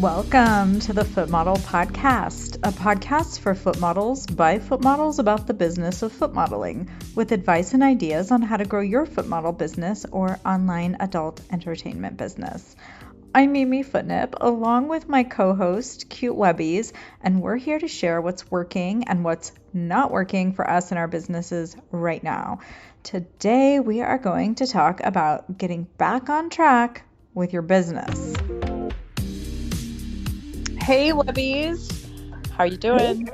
Welcome to the Foot Model Podcast, a podcast for foot models by foot models about the business of foot modeling, with advice and ideas on how to grow your foot model business or online adult entertainment business. I'm Mimi Footnip, along with my co-host, Cute Webbies, and we're here to share what's working and what's not working for us in our businesses right now. Today, we are going to talk about getting back on track with your business. Hey, Webbies. How are you doing?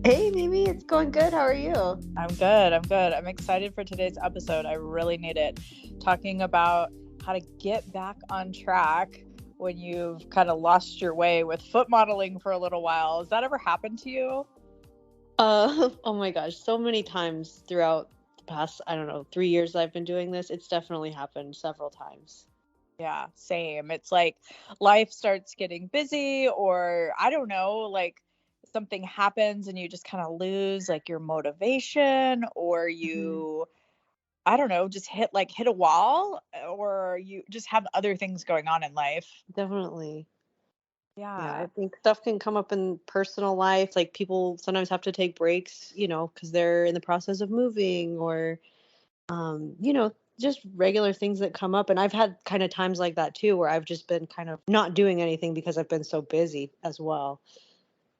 Hey, Mimi. It's going good. How are you? I'm good. I'm excited for today's episode. I really need it. Talking about how to get back on track when you've kind of lost your way with foot modeling for a little while. Has that ever happened to you? Oh my gosh. So many times throughout the past, 3 years I've been doing this. It's definitely happened several times. Yeah, same. It's like life starts getting busy, or I don't know, like something happens and you just kind of lose like your motivation, or you, I don't know, just hit a wall, or you just have other things going on in life. Definitely. Yeah, Yeah. I think stuff can come up in personal life. Like people sometimes have to take breaks, because they're in the process of moving or, just regular things that come up. And I've had kind of times like that too, where I've just been kind of not doing anything because I've been so busy as well,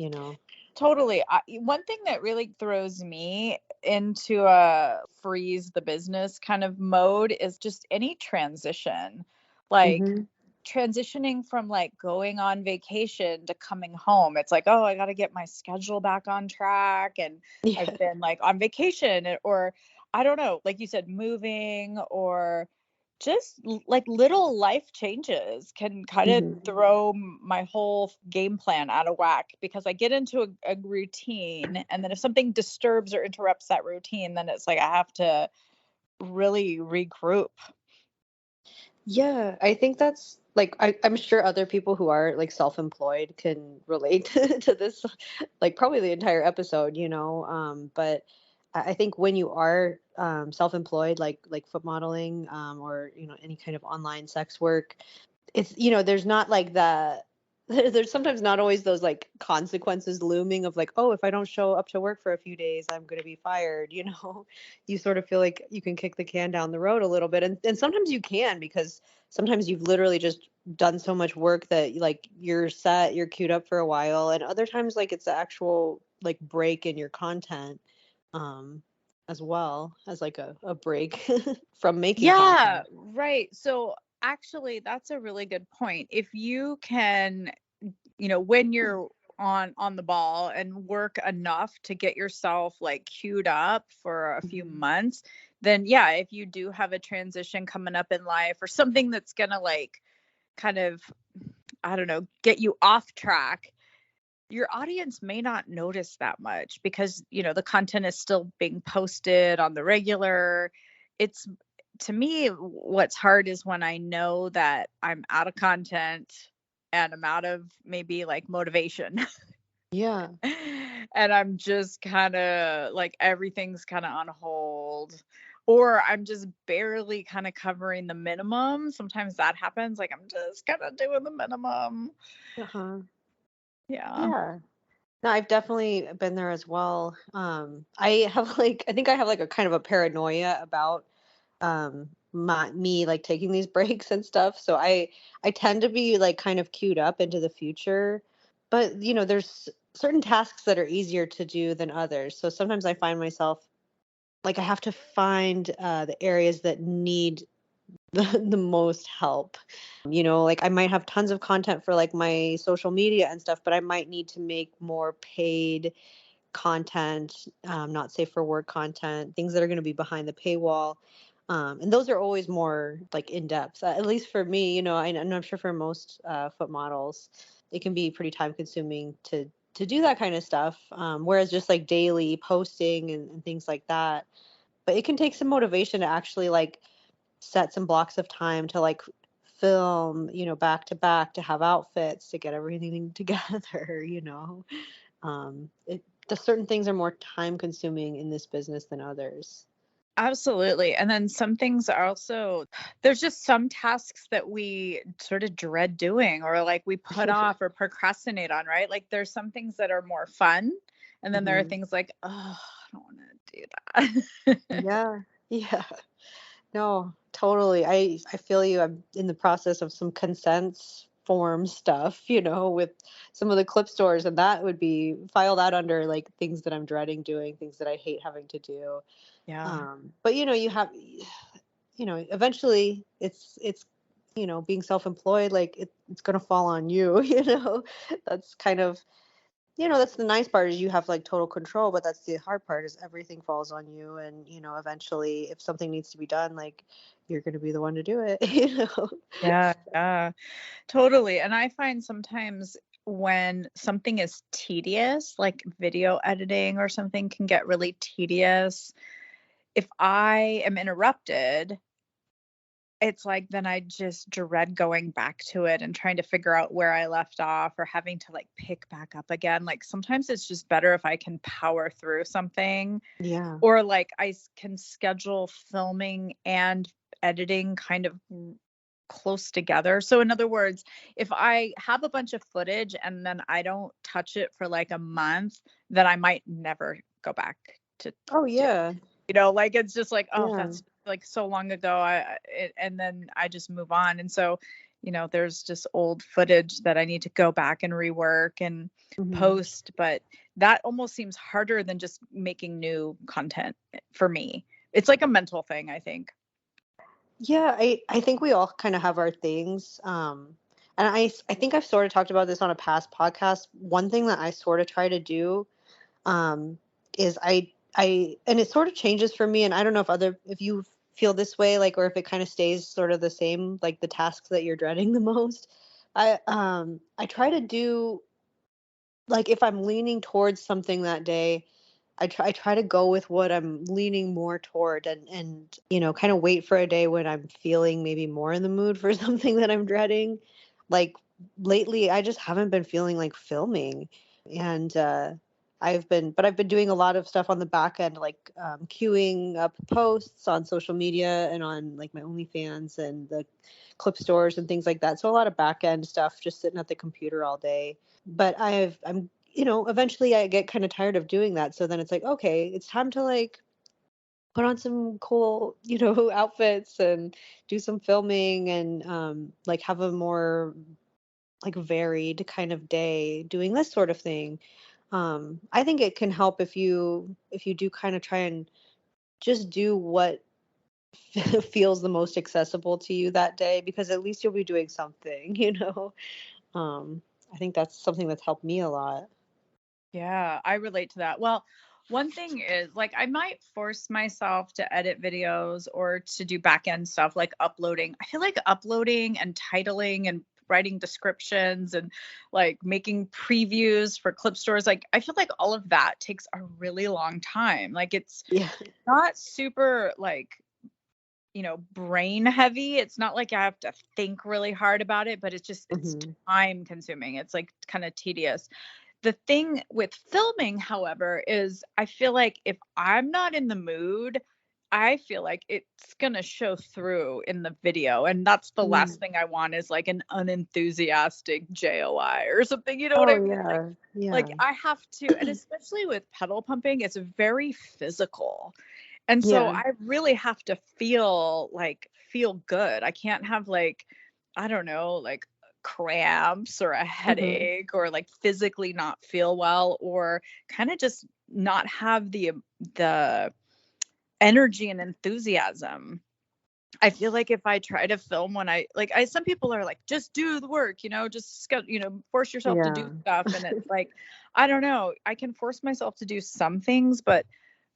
you know. Totally. One thing that really throws me into a freeze the business kind of mode is just any transition. Like Mm-hmm. transitioning from like going on vacation to coming home. It's like, oh, I got to get my schedule back on track. And Yeah. I've been like on vacation, or I don't know, like you said, moving, or just like little life changes can kind of Mm-hmm. throw my whole game plan out of whack, because I get into a routine, and then if something disturbs or interrupts that routine, then it's like I have to really regroup. Yeah, I think that's like I'm sure other people who are like self-employed can relate to this, like probably the entire episode, But I think when you are self-employed, like foot modeling, or any kind of online sex work, it's there's not like the there's sometimes not always those like consequences looming of like, oh, if I don't show up to work for a few days, I'm going to be fired. You sort of feel like you can kick the can down the road a little bit, and sometimes you can, because sometimes you've literally just done so much work that like you're queued up for a while, and other times like it's the actual like break in your content, um as well as like a break from making Yeah, content. right. So actually, that's a really good point. If you can, when you're on the ball and work enough to get yourself like queued up for a few Mhm. months, then yeah, if you do have a transition coming up in life, or something that's gonna like kind of, I don't know, get you off track, your audience may not notice that much, because the content is still being posted on the regular. It's, to me, what's hard is when I know that I'm out of content and I'm out of maybe like motivation. Yeah. And I'm just kind of like everything's kind of on hold, or I'm just barely kind of covering the minimum. Sometimes that happens, like I'm just kind of doing the minimum. Uh-huh. Yeah. Yeah. No, I've definitely been there as well. I have like I think I have like a kind of a paranoia about me like taking these breaks and stuff. So I tend to be like kind of queued up into the future. But there's certain tasks that are easier to do than others. So sometimes I find myself like I have to find the areas that need the most help. Like I might have tons of content for like my social media and stuff, but I might need to make more paid content, not safe for work content, things that are going to be behind the paywall. And those are always more like in depth, at least for me, and I'm sure for most foot models, it can be pretty time consuming to do that kind of stuff. Whereas just like daily posting and things like that, but it can take some motivation to actually like set some blocks of time to like film, back to back, to have outfits, to get everything together. The certain things are more time consuming in this business than others. Absolutely. And then some things are also, there's just some tasks that we sort of dread doing or like we put off or procrastinate on, right? Like there's some things that are more fun. And then there are Hmm. things like, oh, I don't want to do that. Yeah. Yeah. No, totally. I feel you. I'm in the process of some consents form stuff, with some of the clip stores, and that would be file that under like things that I'm dreading doing, things that I hate having to do. Yeah. But you have, eventually it's being self-employed, like it's gonna fall on you. That's kind of that's the nice part is you have like total control, but that's the hard part is everything falls on you. And, eventually if something needs to be done, like you're going to be the one to do it, Yeah. Yeah. Totally. And I find sometimes when something is tedious, like video editing or something can get really tedious. If I am interrupted, it's like then I just dread going back to it and trying to figure out where I left off or having to like pick back up again. Like sometimes it's just better if I can power through something Yeah. or like can schedule filming and editing kind of close together. So in other words, if I have a bunch of footage and then I don't touch it for like a month, then I might never go back to Oh do yeah. like, it's just like, oh, Yeah. that's like so long ago. And then I just move on. And so, there's just old footage that I need to go back and rework and Hmm. post. But that almost seems harder than just making new content for me. It's like a mental thing, I think. Yeah, I think we all kind of have our things. And I think I've sort of talked about this on a past podcast. One thing that I sort of try to do um, is and it sort of changes for me. And I don't know if you feel this way, like, or if it kind of stays sort of the same, like the tasks that you're dreading the most. I try to do, like, if I'm leaning towards something that day, I try to go with what I'm leaning more toward, and kind of wait for a day when I'm feeling maybe more in the mood for something that I'm dreading. Like lately I just haven't been feeling like filming, and I've been doing a lot of stuff on the back end, like queuing up posts on social media and on like my OnlyFans and the clip stores and things like that. So a lot of back end stuff, just sitting at the computer all day. But I'm eventually I get kind of tired of doing that. So then it's like, okay, it's time to like put on some cool, outfits and do some filming and like have a more like varied kind of day doing this sort of thing. I think it can help if you do kind of try and just do what feels the most accessible to you that day, because at least you'll be doing something, I think that's something that's helped me a lot. Yeah, I relate to that. Well, one thing is like I might force myself to edit videos or to do back end stuff like uploading. I feel like uploading and titling and writing descriptions and like making previews for clip stores, like I feel like all of that takes a really long time. Like it's Yeah. not super like brain heavy. It's not like I have to think really hard about it, but it's Hmm. time consuming. It's like kind of tedious. The thing with filming, however, is I feel like if I'm not in the mood, I feel like it's going to show through in the video. And that's the last Mm. thing I want is like an unenthusiastic JOI or something. You know what Oh I mean? yeah. Like Yeah. I have to, and especially with pedal pumping, it's very physical. And so Yeah. I really have to feel good. I can't have like, I don't know, like cramps or a Hmm. headache or like physically not feel well or kind of just not have the energy and enthusiasm. I feel like if I try to film when some people are like, just do the work, just force yourself to do Yeah. stuff. And it's like, I don't know, I can force myself to do some things, but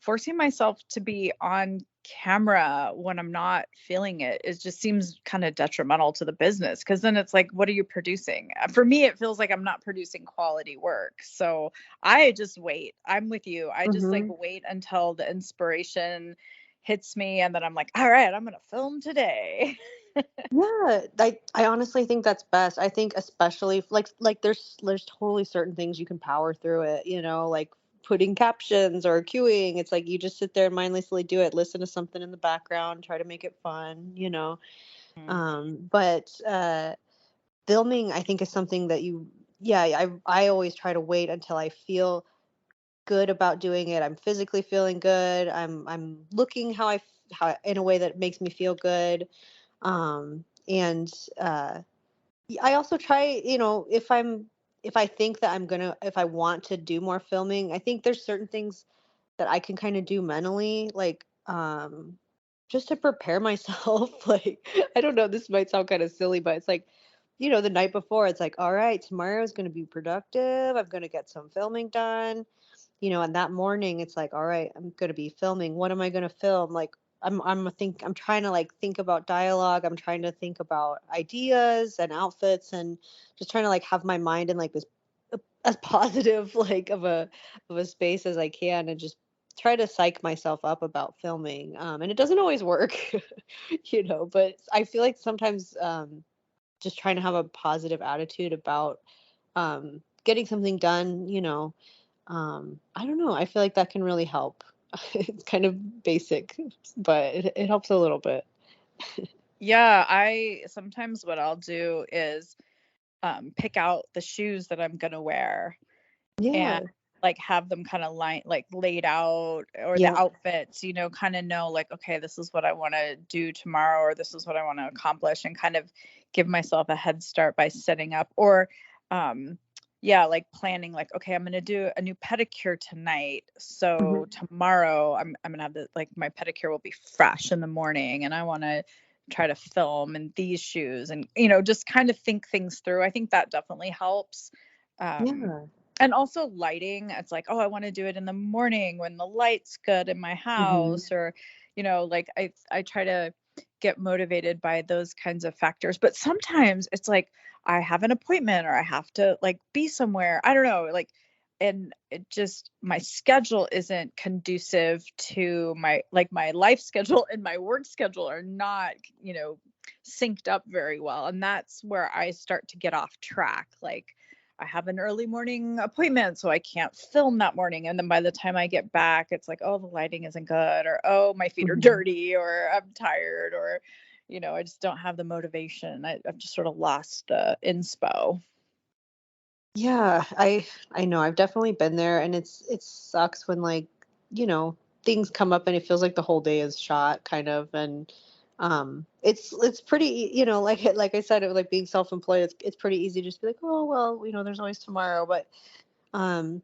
forcing myself to be on camera when I'm not feeling it just seems kind of detrimental to the business. Cause then it's like, what are you producing? For me, it feels like I'm not producing quality work. So I just wait. I'm with you. I just like Hmm. wait until the inspiration hits me and then I'm like, all right, I'm gonna film today. Yeah. I honestly think that's best. I think especially like there's totally certain things you can power through it, like putting captions or cueing. It's like you just sit there and mindlessly do it, listen to something in the background, try to make it fun, Mhm. But filming, I think, is something that yeah, I always try to wait until I feel good about doing it. I'm physically feeling good. I'm looking how in a way that makes me feel good. And I also try, if I think that if I want to do more filming, I think there's certain things that I can kind of do mentally, like just to prepare myself. Like, I don't know, this might sound kind of silly, but it's like, the night before, it's like, all right, tomorrow is going to be productive. I'm going to get some filming done. And that morning it's like, all right, I'm going to be filming. What am I going to film? Like, I'm trying to like think about dialogue. I'm trying to think about ideas and outfits, and just trying to like have my mind in like this as positive like of a space as I can, and just try to psych myself up about filming. And it doesn't always work, but I feel like sometimes just trying to have a positive attitude about getting something done, I don't know. I feel like that can really help. It's kind of basic, but it helps a little bit. Yeah, I sometimes what I'll do is pick out the shoes that I'm gonna wear and Yeah. like have them kind of laid out, or the Yeah. outfits, kind of know like, okay, this is what I want to do tomorrow, or this is what I want to accomplish, and kind of give myself a head start by setting up, or um yeah, like planning, like, okay, I'm going to do a new pedicure tonight, Hmm. so tomorrow I'm going to have like my pedicure will be fresh in the morning, and I want to try to film in these shoes, and just kind of think things through. I think that definitely helps. um Yeah. and also lighting, it's like, oh, I want to do it in the morning when the light's good in my Hmm. house, or like I try to get motivated by those kinds of factors. But sometimes it's like I have an appointment, or I have to like be somewhere, I don't know, like, and it just, my schedule isn't conducive to my life schedule, and my work schedule are not, synced up very well, and that's where I start to get off track. Like, I have an early morning appointment, so I can't film that morning. And then by the time I get back, it's like, oh, the lighting isn't good, or oh, my feet are Hmm. dirty, or I'm tired, or, I just don't have the motivation. I've just sort of lost inspo. Yeah, I know. I've definitely been there, and it sucks when like, you know, things come up and it feels like the whole day is shot kind of. And it's pretty, like I said, like being self-employed, it's pretty easy to just be like, "Oh, well, there's always tomorrow." But um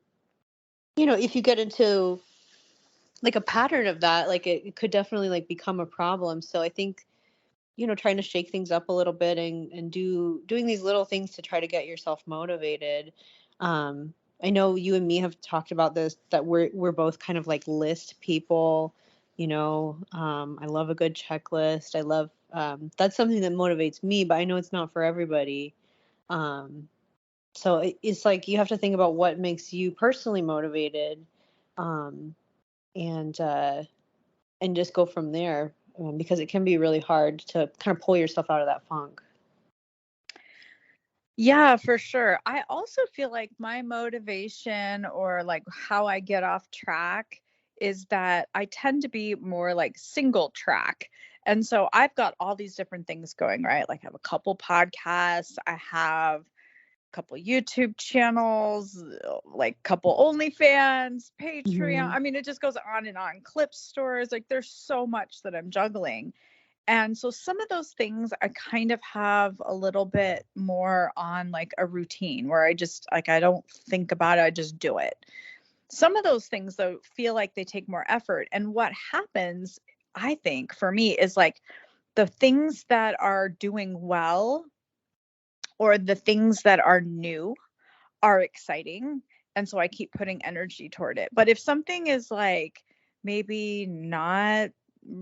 if you get into like a pattern of that, like it could definitely like become a problem. So I think, trying to shake things up a little bit, and doing these little things to try to get yourself motivated. I know you and me have talked about this, that we're both kind of like list people. I love a good checklist. I love that's something that motivates me, but I know it's not for everybody. Um, so it's like you have to think about what makes you personally motivated. Um, and just go from there, because it can be really hard to kind of pull yourself out of that funk. Yeah, for sure. I also feel like my motivation, or like how I get off track, is that I tend to be more like single track. And so I've got all these different things going, right? Like I have a couple podcasts, I have couple YouTube channels, like couple OnlyFans, Patreon. Hmm. I mean, it just goes on and on. Clip stores, like there's so much that I'm juggling. And so some of those things I kind of have a little bit more on like a routine, where I just like, I don't think about it, I just do it. Some of those things though feel like they take more effort. And what happens, I think, for me is like the things that are doing well, or the things that are new, are exciting, and so I keep putting energy toward it. But if something is like maybe not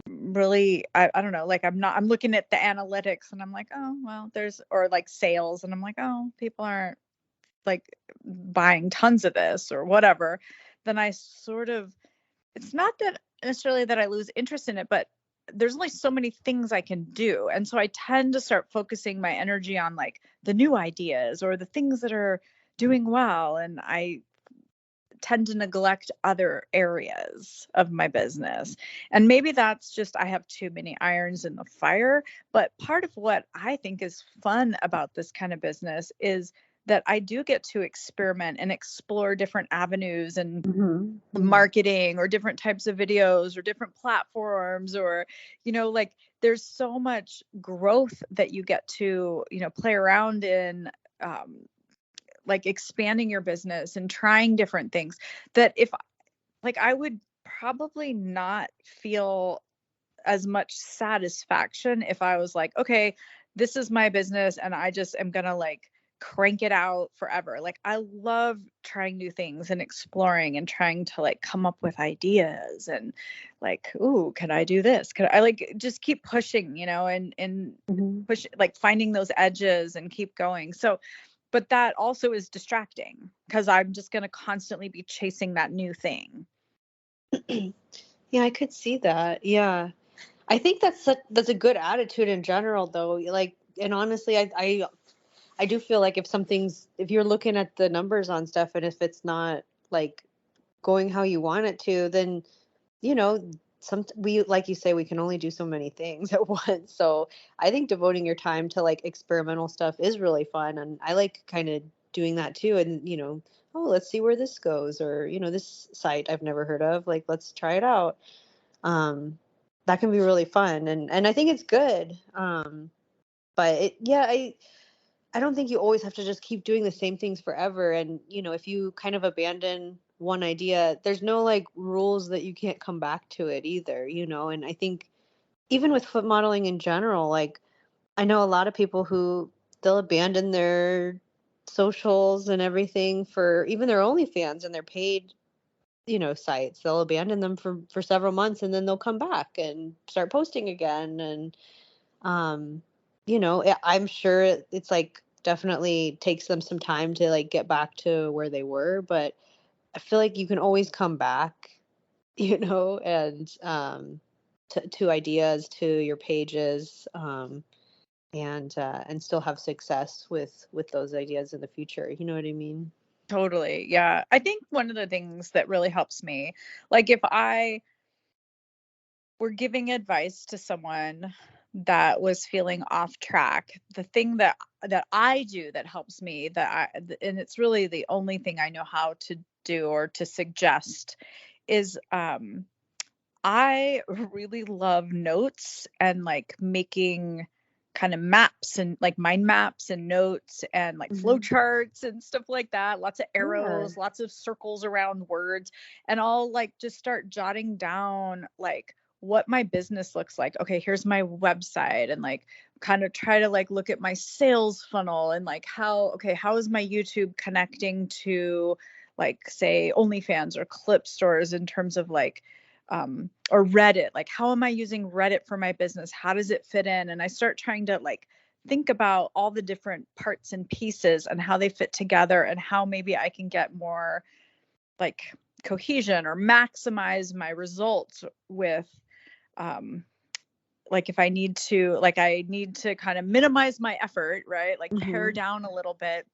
really, I don't know, like I'm looking at the analytics and I'm like, oh well, or like sales, and I'm like, oh, people aren't like buying tons of this or whatever, then I sort of, it's not that necessarily that I lose interest in it, but there's only so many things I can do. And so I tend to start focusing my energy on like the new ideas, or the things that are doing well. And I tend to neglect other areas of my business. And maybe that's just I have too many irons in the fire. But part of what I think is fun about this kind of business is that I do get to experiment and explore different avenues and marketing or different types of videos or different platforms, or, like there's so much growth that you get to, play around in, like expanding your business and trying different things, that if like I would probably not feel as much satisfaction if I was like, okay, this is my business and I just am gonna like crank it out forever. Like I love trying new things and exploring and trying to like come up with ideas and like, ooh, can I do this? Could I like just keep pushing, and push, like finding those edges and keep going. So, but that also is distracting because I'm just gonna constantly be chasing that new thing. Yeah, I could see that. Yeah. I think that's a good attitude in general though. Like, and honestly, I do feel like if you're looking at the numbers on stuff and if it's not like going how you want it to, then, you know, we, like you say, we can only do so many things at once. So I think devoting your time to like experimental stuff is really fun. And I like kind of doing that too. And, oh, let's see where this goes, or, this site I've never heard of, like, let's try it out. That can be really fun. And I think it's good. But I don't think you always have to just keep doing the same things forever. And, if you kind of abandon one idea, there's no like rules that you can't come back to it either, and I think even with foot modeling in general, like I know a lot of people who they'll abandon their socials and everything for even their OnlyFans and their paid, sites. They'll abandon them for several months and then they'll come back and start posting again. And, um, I'm sure it's like definitely takes them some time to like get back to where they were, but I feel like you can always come back, and to ideas, to your pages, and still have success with those ideas in the future. You know what I mean? Totally. Yeah. I think one of the things that really helps me, like if I were giving advice to someone that was feeling off track, the thing that I do that helps me, and it's really the only thing I know how to do or to suggest, is I really love notes and like making kind of maps and like mind maps and notes and like flow Hmm. charts and stuff like that. Lots of Yeah. arrows, lots of circles around words. And I'll like just start jotting down like what my business looks like. Okay, here's my website, and like kind of try to like look at my sales funnel and like how is my YouTube connecting to like say OnlyFans or clip stores in terms of like or Reddit, like how am I using Reddit for my business? How does it fit in? And I start trying to like think about all the different parts and pieces and how they fit together and how maybe I can get more like cohesion or maximize my results with um like if I need to, like I need to kind of minimize my effort, right? Like pare Hmm. down a little bit.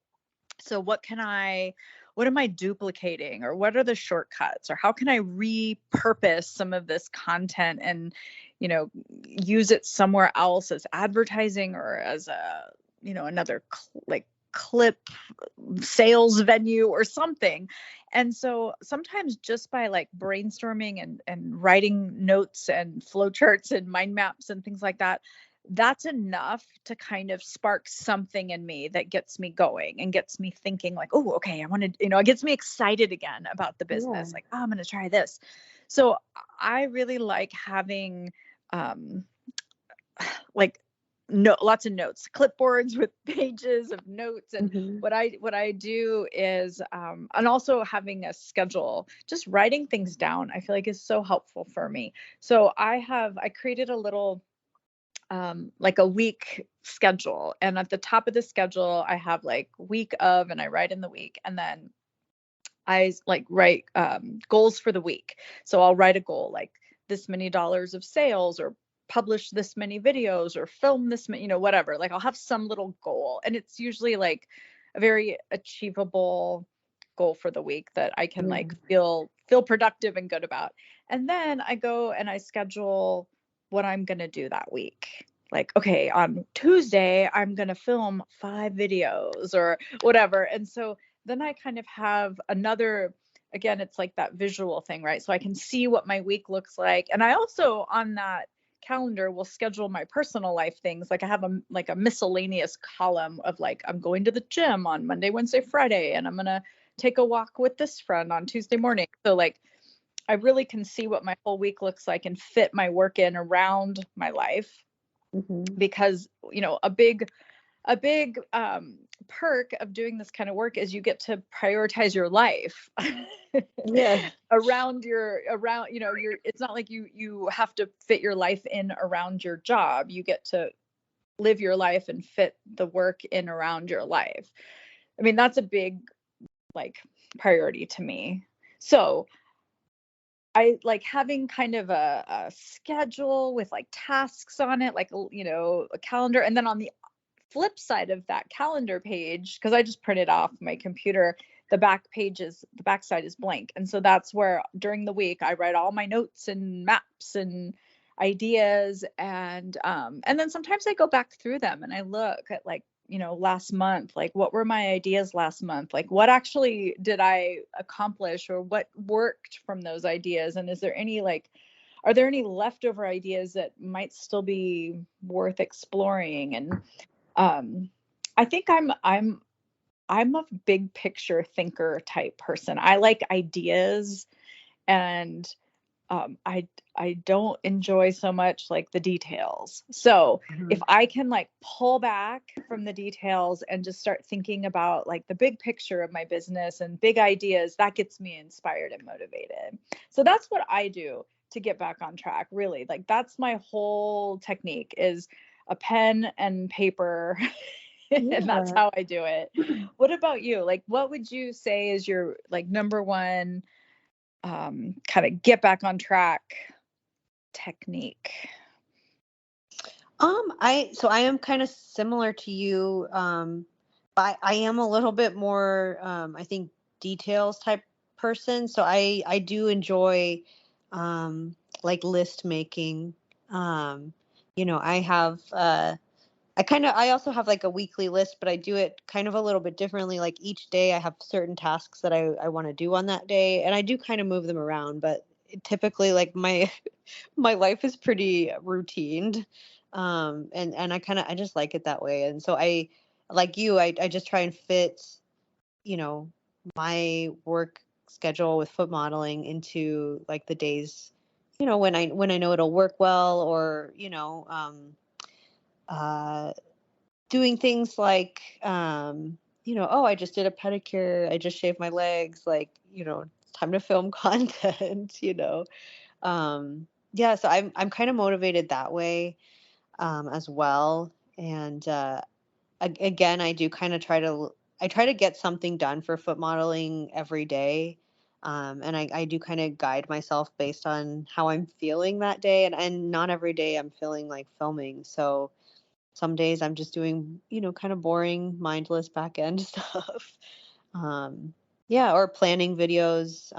So what am I duplicating, or what are the shortcuts, or how can I repurpose some of this content and, use it somewhere else as advertising or as a, another like clip sales venue or something. And so sometimes just by like brainstorming and writing notes and flowcharts and mind maps and things like that, that's enough to kind of spark something in me that gets me going and gets me thinking like, oh, okay, I want to, it gets me excited again about the Yeah. business. Like, oh, I'm going to try this. So I really like having um, like no lots of notes, clipboards with pages of notes. And Hmm. what I do is and also having a schedule, just writing things down, I feel like is so helpful for me. So I created a little like a week schedule, and at the top of the schedule I have like week of, and I write in the week, and then I like write goals for the week. So I'll write a goal like this many dollars of sales, or publish this many videos, or film this many, whatever. Like I'll have some little goal, and it's usually like a very achievable goal for the week that I can Yeah. like feel productive and good about. And then I go and I schedule what I'm going to do that week. Like, okay, on Tuesday, I'm going to film 5 videos or whatever. And so then I kind of have another, again, it's like that visual thing, right? So I can see what my week looks like. And I also on that calendar will schedule my personal life things. Like I have a miscellaneous column of like, I'm going to the gym on Monday, Wednesday, Friday, and I'm going to take a walk with this friend on Tuesday morning. So like I really can see what my whole week looks like and fit my work in around my life. Mm-hmm. Because, a big perk of doing this kind of work is you get to prioritize your life Yeah. around it's not like you have to fit your life in around your job. You get to live your life and fit the work in around your life. I mean, that's a big like priority to me. So I like having kind of a schedule with like tasks on it, like, a calendar. And then on the flip side of that calendar page, because I just printed off my computer, the back side is blank. And so that's where during the week I write all my notes and maps and ideas. And then sometimes I go back through them and I look at like, last month, like what were my ideas last month? Like what actually did I accomplish or what worked from those ideas? And are there any leftover ideas that might still be worth exploring? And I think I'm a big picture thinker type person. I like ideas, and I don't enjoy so much like the details. So Mm-hmm. if I can like pull back from the details and just start thinking about like the big picture of my business and big ideas, that gets me inspired and motivated. So that's what I do to get back on track, really. Like that's my whole technique is a pen and paper. And that's Yeah. how I do it. What about you? Like what would you say is your like number one kind of get back on track technique? I am kind of similar to you. I am a little bit more, I think, details type person. So I do enjoy, like list making. Um, I have, I also have like a weekly list, but I do it kind of a little bit differently. Like each day I have certain tasks that I want to do on that day, and I do kind of move them around, but typically like my my life is pretty routined. And I just like it that way. And so I like you, I just try and fit, you know, my work schedule with foot modeling into like the days, when I know it'll work well, or uh doing things like, oh, I just did a pedicure, I just shaved my legs, like, it's time to film content. Yeah, so I'm kind of motivated that way, as well. And again, I try to get something done for foot modeling every day. And I do kind of guide myself based on how I'm feeling that day, and not every day I'm feeling like filming. So some days I'm just doing, kind of boring, mindless back end stuff. Um, yeah, or planning videos.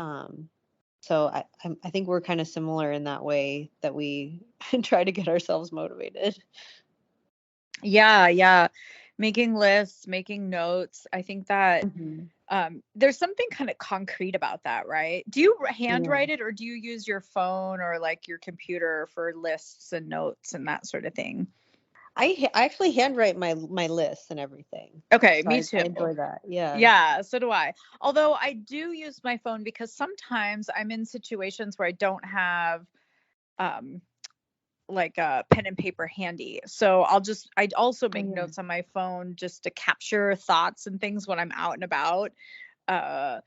So I think we're kind of similar in that way, that we try to get ourselves motivated. Yeah, yeah. Making lists, making notes. I think that Hmm. there's something kind of concrete about that, right? Do you Yeah. handwrite it or do you use your phone or like your computer for lists and notes and that sort of thing? I actually handwrite my lists and everything. Okay, So me I too. enjoy that. Yeah. Yeah, so do I. Although I do use my phone because sometimes I'm in situations where I don't have um like a pen and paper handy. So I'd also Oh make yeah. notes on my phone just to capture thoughts and things when I'm out and about. Uh,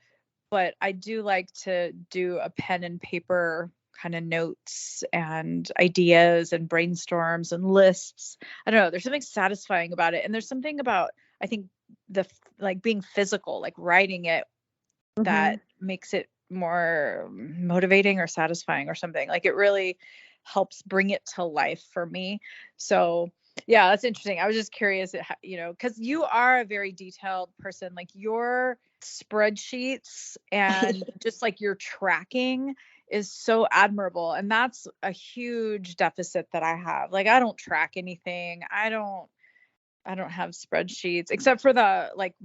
but I do like to do a pen and paper kind of notes and ideas and brainstorms and lists. I don't know, there's something satisfying about it. And there's something about, I think, like being physical, like writing it, Hmm. that makes it more motivating or satisfying or something. Like it really helps bring it to life for me. So, yeah, that's interesting. I was just curious, because you are a very detailed person. Like spreadsheets and just like your tracking is so admirable. And that's a huge deficit that I have. Like, I don't track anything. I don't have spreadsheets except for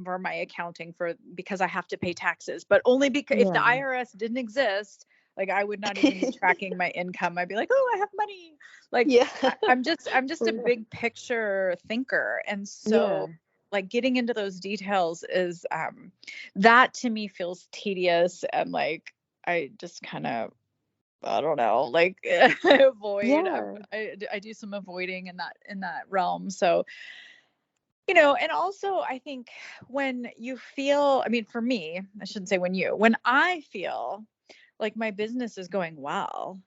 for my accounting because I have to pay taxes, but only because if the Yeah. IRS didn't exist, like I would not even be tracking my income. I'd be like, oh, I have money. Like Yeah. I'm just a For real. big picture thinker. And Yeah. so like getting into those details is that to me feels tedious, and like I just kind of, I don't know, like avoid. Yeah. I do some avoiding in that realm. So, and also I think when you feel, I mean, for me, I shouldn't say when I feel like my business is going well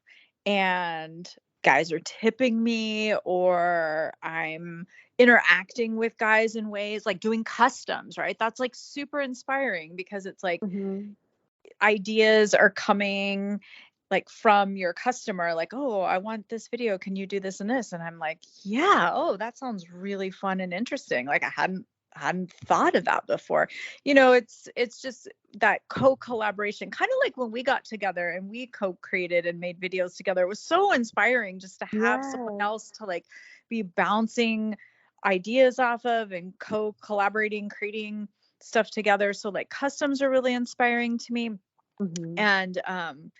and guys are tipping me, or I'm interacting with guys in ways like doing customs, right? That's like super inspiring because it's like Mhm. ideas are coming like from your customer, like, oh, I want this video, can you do this and this? And I'm like, yeah, oh, that sounds really fun and interesting. Like, I hadn't thought of that before. It's just that co-collaboration, kind of like when we got together and we co-created and made videos together. It was so inspiring just to have someone Yeah. else to like be bouncing ideas off of and co-collaborating, creating stuff together. So like customs are really inspiring to me, Mhm. and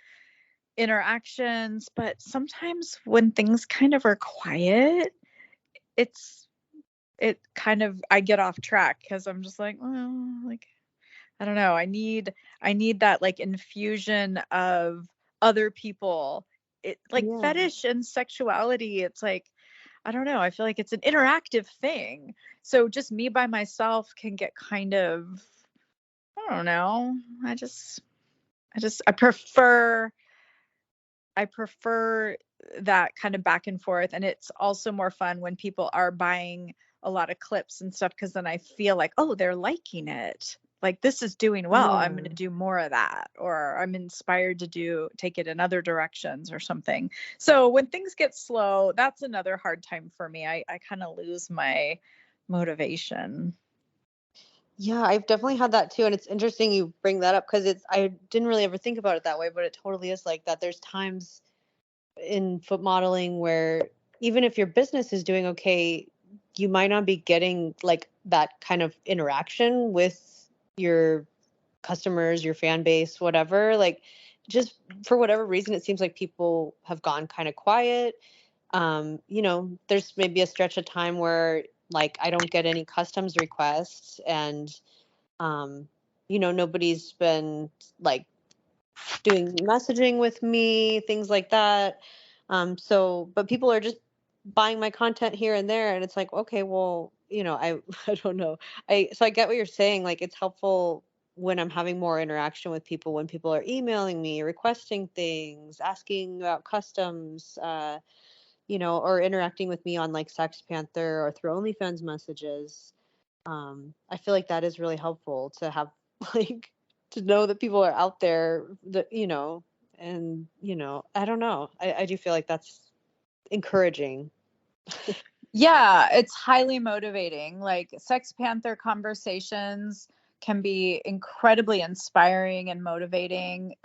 interactions. But sometimes when things kind of are quiet, it's it kind of, I get off track because I'm just like, well, like, I don't know, I need that like infusion of other people. It like Yeah. fetish and sexuality, it's like, I don't know, I feel like it's an interactive thing. So just me by myself can get kind of, I don't know, I prefer that kind of back and forth. And it's also more fun when people are buying a lot of clips and stuff, because then I feel like, oh, they're liking it. Like, this is doing well. I'm going to Yeah. do more of that. Or I'm inspired to take it in other directions or something. So when things get slow, that's another hard time for me. I kind of lose my motivation. Yeah, I've definitely had that too, and it's interesting you bring that up because I didn't really ever think about it that way, but it totally is like that. There's times in foot modeling where even if your business is doing okay, you might not be getting like that kind of interaction with your customers, your fan base, whatever. Like just for whatever reason, it seems like people have gone kind of quiet. There's maybe a stretch of time where like I don't get any customs requests and um, nobody's been like doing messaging with me, things like that. But people are just buying my content here and there, and it's like, okay, well, I don't know. So I get what you're saying. Like, it's helpful when I'm having more interaction with people, when people are emailing me, requesting things, asking about customs, or interacting with me on like Sex Panther or through OnlyFans messages. I feel like that is really helpful to have like to know that people are out there that and I don't know. I do feel like that's encouraging. Yeah, it's highly motivating. Like, Sex Panther conversations can be incredibly inspiring and motivating,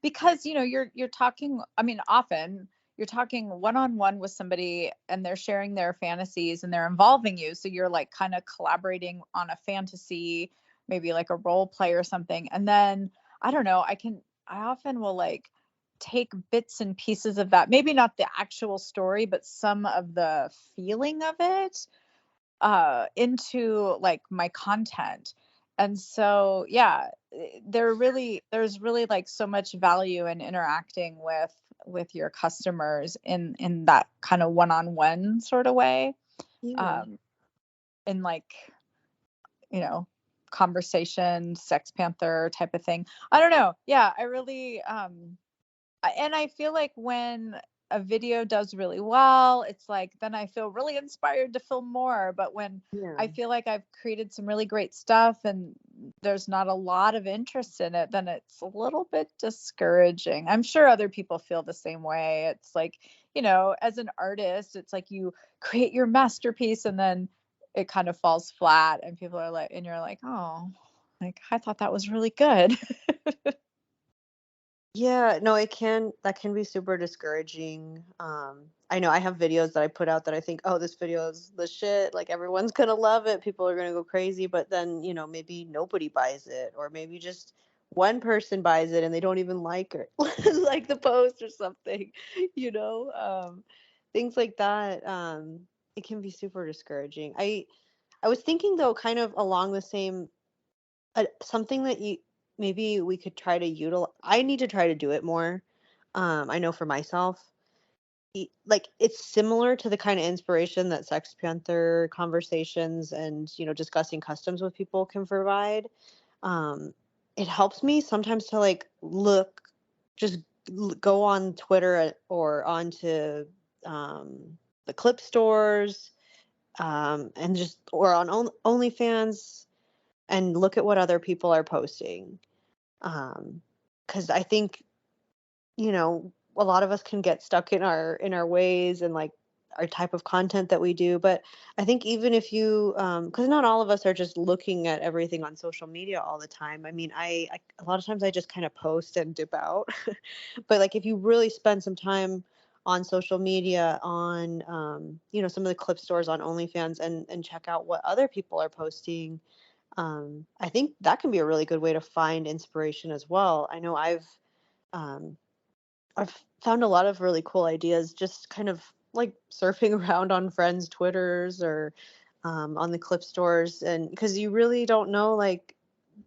because you're talking. I mean, often you're talking one on one with somebody, and they're sharing their fantasies and they're involving you. So you're like kind of collaborating on a fantasy, maybe like a role play or something. And then I don't know. I often will like take bits and pieces of that, maybe not the actual story, but some of the feeling of it, into like my content. And so, yeah, there's really like so much value in interacting with your customers in that kind of one-on-one sort of way, Yeah. um in like, you know conversation, Sex Panther type of thing. I don't know. Yeah, I really, and I feel like when a video does really well, it's like then I feel really inspired to film more. But when Yeah. I feel like I've created some really great stuff and there's not a lot of interest in it, then it's a little bit discouraging. I'm sure other people feel the same way. It's like, as an artist, it's like you create your masterpiece and then it kind of falls flat and people are like, and you're like, oh. Like, I thought that was really good. Yeah, no, that can be super discouraging. I know I have videos that I put out that I think, oh, this video is the shit, like everyone's gonna love it, people are gonna go crazy, but then, maybe nobody buys it, or maybe just one person buys it and they don't even like it, like the post or something, you know? Things like that. It can be super discouraging. I was thinking though, kind of along the same something that you maybe we could try to utilize. I need to try to do it more. I know for myself, like it's similar to the kind of inspiration that Sex Panther conversations and discussing customs with people can provide. Um, it helps me sometimes to like look, just go on Twitter or onto the clip stores, and just or on OnlyFans and look at what other people are posting. Because I think, a lot of us can get stuck in our ways and like our type of content that we do. But I think even if you, because not all of us are just looking at everything on social media all the time. I mean, I a lot of times I just kind of post and dip out. But like if you really spend some time on social media, on some of the clip stores on OnlyFans, and check out what other people are posting, I think that can be a really good way to find inspiration as well. I know um, I've found a lot of really cool ideas just kind of like surfing around on friends' Twitters or on the clip stores, and because you really don't know like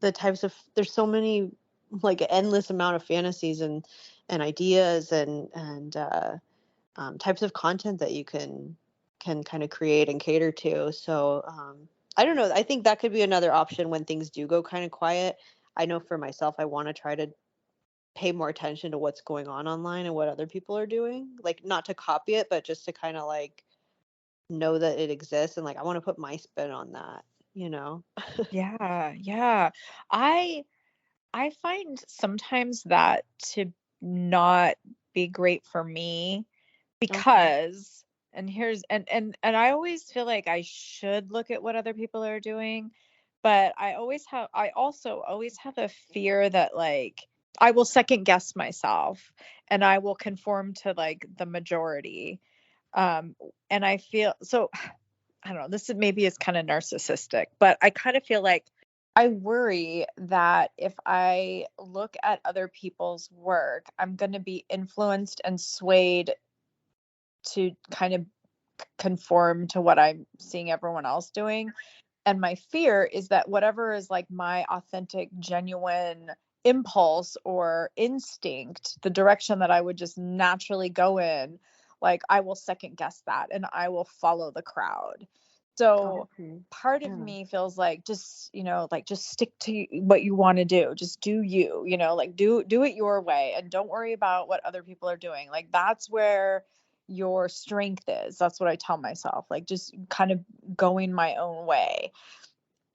the types of there's so many like endless amount of fantasies and ideas and types of content that you can kind of create and cater to. So I don't know. I think that could be another option when things do go kind of quiet. I know for myself, I want to try to pay more attention to what's going on online and what other people are doing. Like not to copy it, but just to kind of like know that it exists, and like I want to put my spin on that, you know? Yeah, yeah. I I find sometimes that to not be great for me Okay. because and here's and I always feel like I should look at what other people are doing, but I also always have a fear that like I will second guess myself and I will conform to like the majority. Um and I feel so I don't know, maybe is kind of narcissistic, but I kind of feel like I worry that if I look at other people's work, I'm going to be influenced and swayed to kind of conform to what I'm seeing everyone else doing. And my fear is that whatever is like my authentic, genuine impulse or instinct, the direction that I would just naturally go in, like I will second guess that and I will follow the crowd. So Okay. part of Yeah. me feels like just, like just stick to what you want to do. Just do you, like do it your way and don't worry about what other people are doing. Like that's where your strength is. That's what I tell myself. Like just kind of going my own way.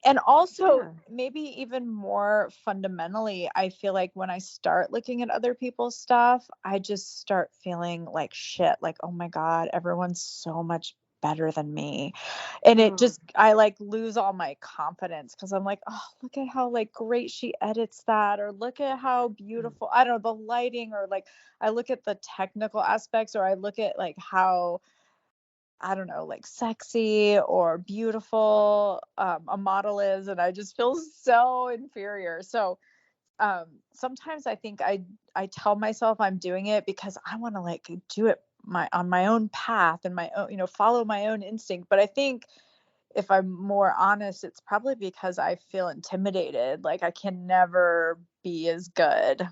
And also, Yeah. maybe even more fundamentally, I feel like when I start looking at other people's stuff, I just start feeling like shit, like, oh my God, everyone's so much better than me. And Oh, I like lose all my confidence because I'm like, oh, look at how like great she edits that, or look at how beautiful, I don't know, the lighting, or like I look at the technical aspects, or I look at like how I don't know, like sexy or beautiful a model is, and I just feel so inferior. So sometimes I think I tell myself I'm doing it because I want to like do it on my own path and my own, follow my own instinct. But I think if I'm more honest, it's probably because I feel intimidated. Like I can never be as good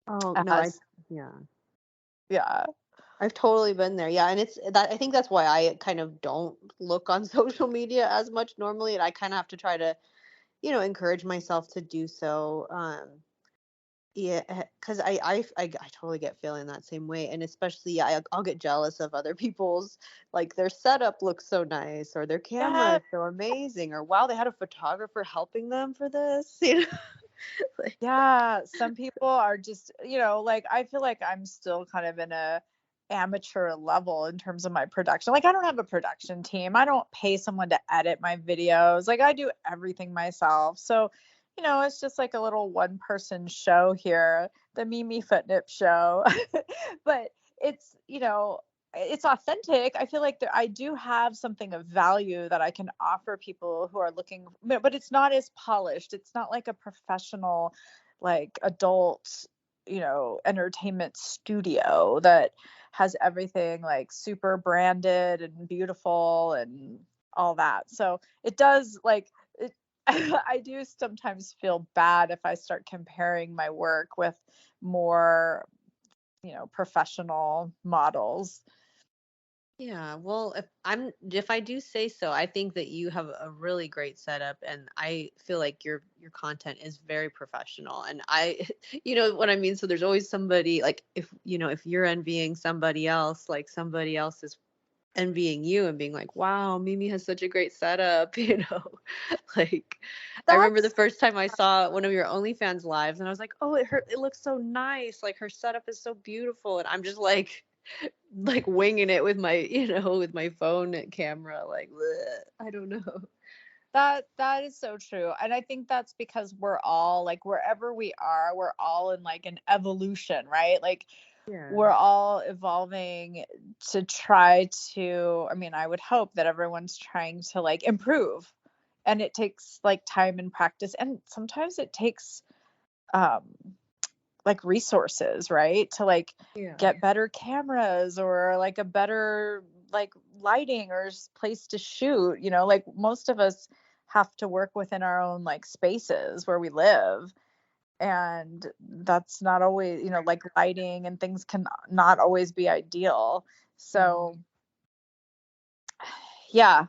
oh no, as yeah. yeah. I've totally been there. Yeah, and it's that I think that's why I kind of don't look on social media as much normally, and I kind of have to try to, encourage myself to do so. Yeah, because I totally get feeling that same way, and especially yeah, I'll get jealous of other people's like their setup looks so nice, or their camera Yeah. is so amazing, or wow, they had a photographer helping them for this. Like, Yeah, some people are just, like I feel like I'm still kind of in a amateur level in terms of my production. Like I don't have a production team. I don't pay someone to edit my videos. Like I do everything myself. So, it's just like a little one person show here, the Mimi Footnip show. But it's, it's authentic. I feel like I do have something of value that I can offer people who are looking, but it's not as polished. It's not like a professional, like adult, entertainment studio that has everything like super branded and beautiful and all that. So it does like it, I do sometimes feel bad if I start comparing my work with more, professional models. Yeah, well, if I do say so, I think that you have a really great setup, and I feel like your content is very professional. And I you know what I mean? So there's always somebody, like, if you're envying somebody else, like somebody else is envying you and being like, "Wow, Mimi has such a great setup," Like, I remember the That's first time I saw one of your OnlyFans lives, and I was like, "Oh, it looks so nice. Like her setup is so beautiful." And I'm just like winging it with my phone camera, like, bleh, I don't know. that is so true. And I think that's because we're all like wherever we are, we're all in like an evolution, right? Like Yeah. we're all evolving to try to, I mean, I would hope that everyone's trying to like improve. And it takes like time and practice. And sometimes it takes um like resources, right? To like Yeah. get better cameras or like a better like lighting or place to shoot, like most of us have to work within our own like spaces where we live, and that's not always, like lighting and things can not always be ideal. So Mhm. yeah,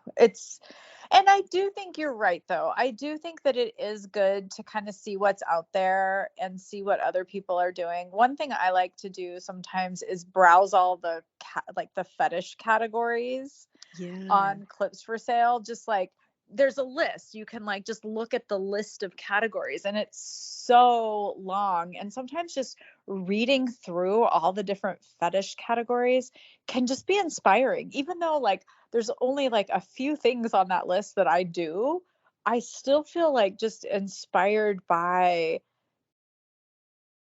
and I do think you're right though. I do think that it is good to kind of see what's out there and see what other people are doing. One thing I like to do sometimes is browse all the like the fetish categories Yeah. on clips for sale. Just like there's a list, you can like just look at the list of categories and it's so long, and sometimes just reading through all the different fetish categories can just be inspiring. Even though like there's only like a few things on that list that I do, I still feel like just inspired by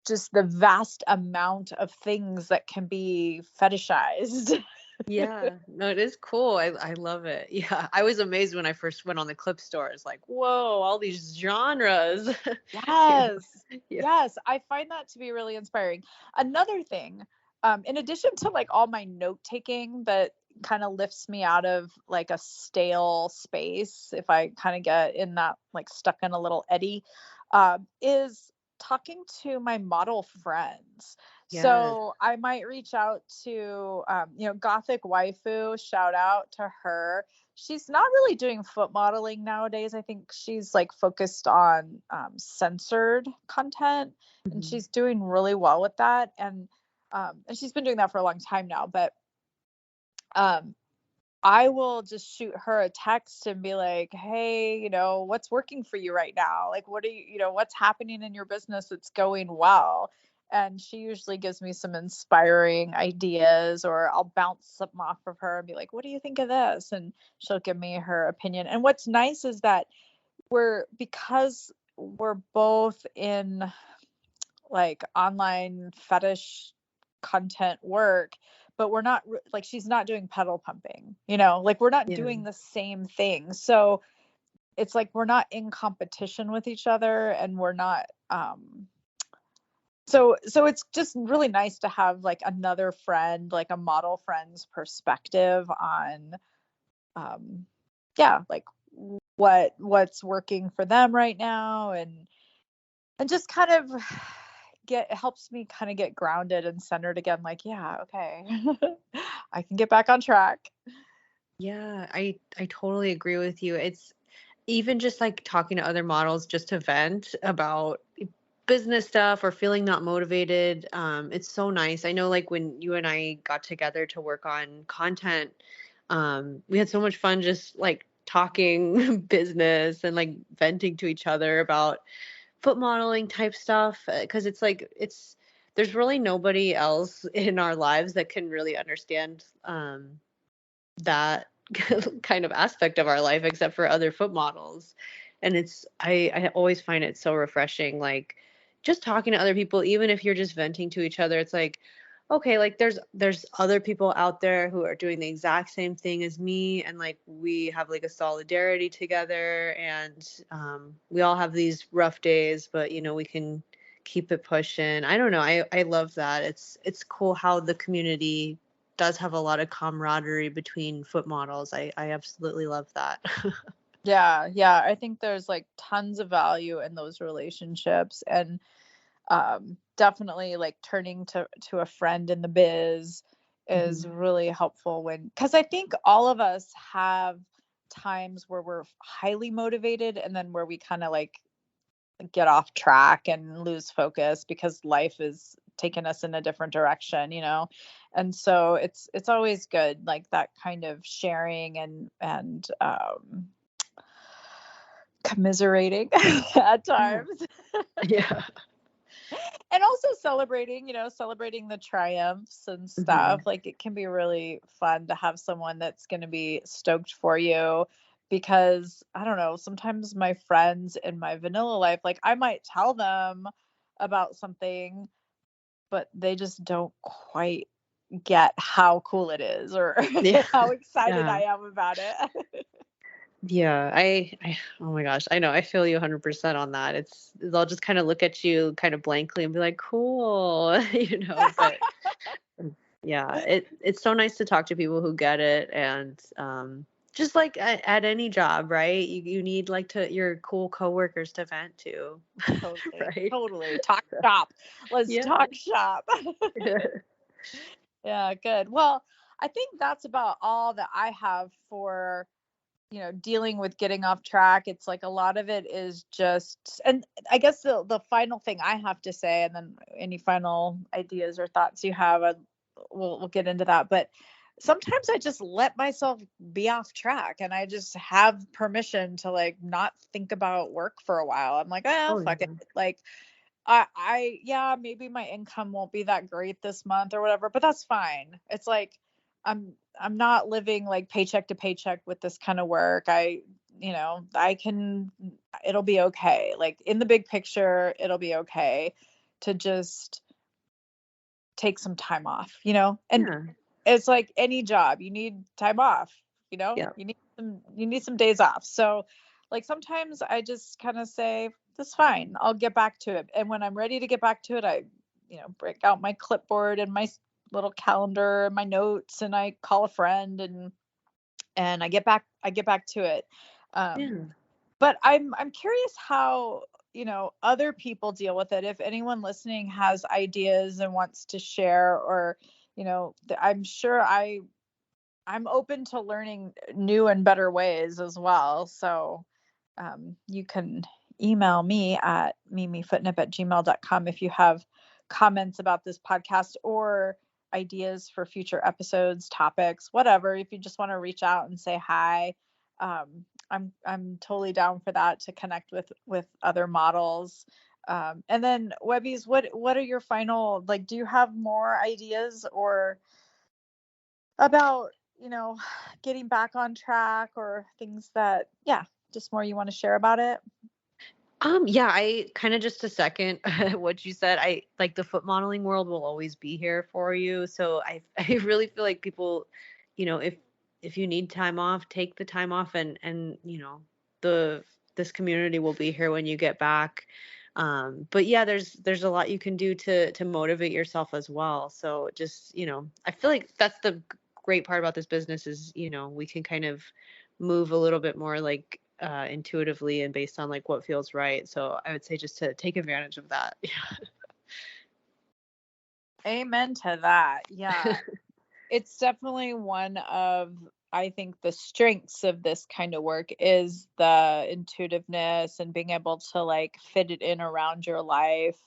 just the vast amount of things that can be fetishized. Yeah. No, it is cool. I love it. Yeah. I was amazed when I first went on the clip store. It's like, whoa, all these genres. You know? Yes. Yeah. Yes, I find that to be really inspiring. Another thing, in addition to like all my note taking that kind of lifts me out of like a stale space, if I kind of get in that like stuck in a little eddy, is talking to my model friends. Yes. So I might reach out to, Gothic Waifu, shout out to her. She's not really doing foot modeling nowadays. I think she's like focused on censored content, and Mhm. she's doing really well with that. And she's been doing that for a long time now. But um, I will just shoot her a text and be like, "Hey, what's working for you right now? Like, what are what's happening in your business that's going well?" And she usually gives me some inspiring ideas, or I'll bounce something off of her and be like, "What do you think of this?" And she'll give me her opinion. And what's nice is that because we're both in like online fetish content work, but we're not like she's not doing pedal pumping, like we're not Yeah. doing the same thing. So it's like we're not in competition with each other, and we're not so it's just really nice to have like another friend, like a model friend's perspective on um yeah, like what's working for them right now, and just kind of get helps me kind of get grounded and centered again, like, yeah, okay. I can get back on track. Yeah, I totally agree with you. It's even just like talking to other models just to vent about business stuff or feeling not motivated. It's so nice. I know, like, when you and I got together to work on content, we had so much fun just like talking business and like venting to each other about foot modeling type stuff, because it's like there's really nobody else in our lives that can really understand that kind of aspect of our life except for other foot models. And I always find it so refreshing, like just talking to other people, even if you're just venting to each other. It's like, okay, like there's other people out there who are doing the exact same thing as me, and like we have like a solidarity together, and we all have these rough days, but we can keep it pushing. I don't know. I love that. It's cool how the community does have a lot of camaraderie between foot models. I absolutely love that. Yeah, yeah. I think there's like tons of value in those relationships, and definitely like turning to a friend in the biz is Mhm. really helpful because I think all of us have times where we're highly motivated and then where we kind of like get off track and lose focus because life is taking us in a different direction. And so it's always good, like that kind of sharing and commiserating at Yeah. times. Yeah. And also celebrating the triumphs and stuff. Mhm. Like it can be really fun to have someone that's going to be stoked for you, because I don't know, sometimes my friends in my vanilla life, like I might tell them about something, but they just don't quite get how cool it is or Yeah. how excited Yeah. I am about it. Yeah, oh my gosh, I know, I feel you 100% on that. They'll just kind of look at you kind of blankly and be like, "Cool," but yeah, it's so nice to talk to people who get it, and just like at any job, right? You need like your cool coworkers to vent to, Totally, right? totally. Talk shop. Let's Yeah. talk shop. Yeah, good. Well, I think that's about all that I have for, dealing with getting off track. It's like a lot of it is just, and I guess the final thing I have to say, and then any final ideas or thoughts you have, we'll get into that. But sometimes I just let myself be off track, and I just have permission to like not think about work for a while. I'm like, Oh fuck it. yeah. Like yeah, maybe my income won't be that great this month or whatever, but that's fine. It's like I'm not living like paycheck to paycheck with this kind of work. I can, it'll be okay. Like in the big picture, it'll be okay to just take some time off. And Yeah. it's like any job, you need time off. Yeah. You need some days off. So like sometimes I just kind of say, that's fine. I'll get back to it. And when I'm ready to get back to it, I, break out my clipboard and my little calendar and my notes, and I call a friend, and I get back to it. Um Yeah. but I'm curious how, other people deal with it. If anyone listening has ideas and wants to share, or, I'm sure I'm open to learning new and better ways as well. So you can email me at mimifootnip@gmail.com if you have comments about this podcast or ideas for future episodes, topics, whatever. If you just want to reach out and say hi, I'm totally down for that, to connect with other models. And then Webbies, what are your final, like, do you have more ideas or about, you know, getting back on track, or things that, yeah, just more you want to share about it? Yeah, I kind of just a second what you said. I like the foot modeling world will always be here for you. So I really feel like people, if you need time off, take the time off, and the this community will be here when you get back. But yeah, there's a lot you can do to motivate yourself as well. So just, I feel like that's the great part about this business is, we can kind of move a little bit more like intuitively and based on like what feels right. So I would say just to take advantage of that. Amen to that. Yeah. It's definitely one of, I think, the strengths of this kind of work is the intuitiveness and being able to like fit it in around your life,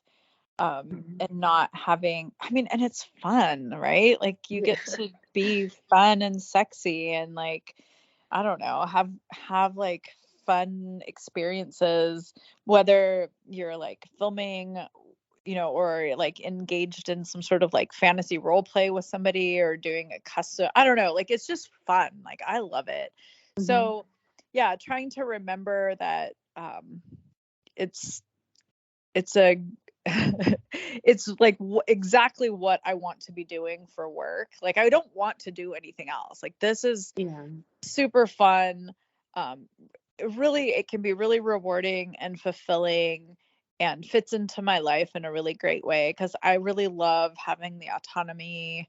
Mhm. and not having, I mean, and it's fun, right? Like you Yeah. get to be fun and sexy and like, I don't know, have like fun experiences, whether you're like filming, or like engaged in some sort of like fantasy role play with somebody, or doing a custom, I don't know, like it's just fun. Like I love it. Mhm. So, yeah, trying to remember that, it's a it's like exactly what I want to be doing for work. Like, I don't want to do anything else. Like, this is super fun. Really, it can be really rewarding and fulfilling and fits into my life in a really great way, because I really love having the autonomy,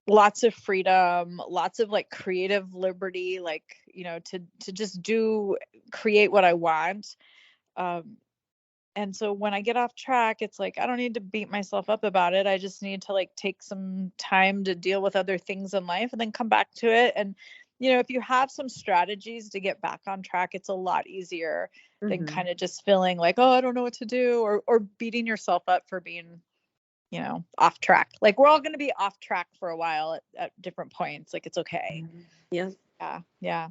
lots of freedom, lots of like creative liberty, like, to just create what I want. And so when I get off track, it's like, I don't need to beat myself up about it. I just need to like take some time to deal with other things in life and then come back to it. And, if you have some strategies to get back on track, it's a lot easier than kind of just feeling like, oh, I don't know what to do, or beating yourself up for being, off track. Like, we're all going to be off track for a while at different points. Like, it's okay. Yeah. Yeah.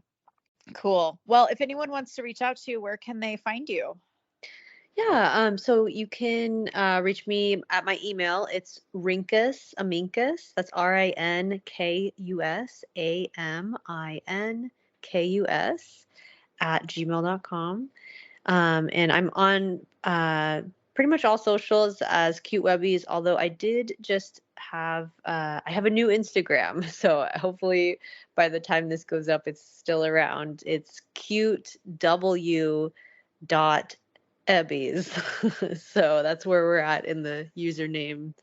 Cool. Well, if anyone wants to reach out to you, where can they find you? Yeah, so you can reach me at my email. It's Aminkus. That's RINKUSAMINKUS @gmail.com. And I'm on pretty much all socials as Cute Webbies, although I did just have I have a new Instagram, so hopefully by the time this goes up, it's still around. It's cute.ebbies. So that's where we're at in the username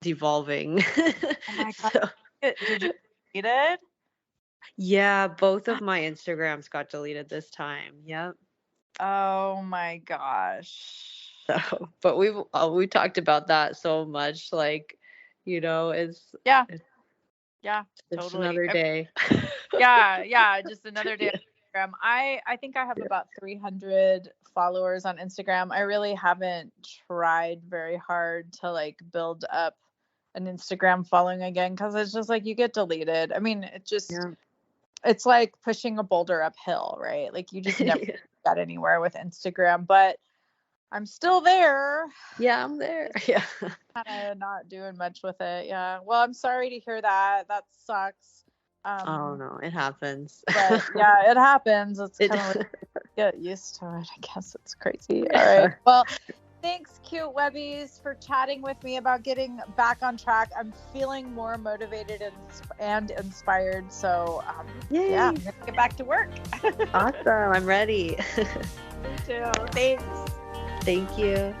devolving. Oh my God. So, did you delete it? yeah, both of my Instagrams got deleted this time. Yep. Oh my gosh. So, but we talked about that so much, like, it's it's just totally another day. just another day on Instagram. I think I have about 300 followers on Instagram. I really haven't tried very hard to like build up an Instagram following again, because it's just like you get deleted. I mean, it's like pushing a boulder uphill, right? Like, you just never got anywhere with Instagram, but I'm still there. Yeah, I'm there. Yeah. Kind of not doing much with it. Yeah. Well, I'm sorry to hear that. That sucks. Oh no, it happens. But yeah, it happens. It's kind of like, get used to it. I guess it's crazy. All right. Well, thanks, Cute Webbies, for chatting with me about getting back on track. I'm feeling more motivated and inspired. So yeah, I'm gonna get back to work. Awesome. I'm ready. Me too. Thanks. Thank you.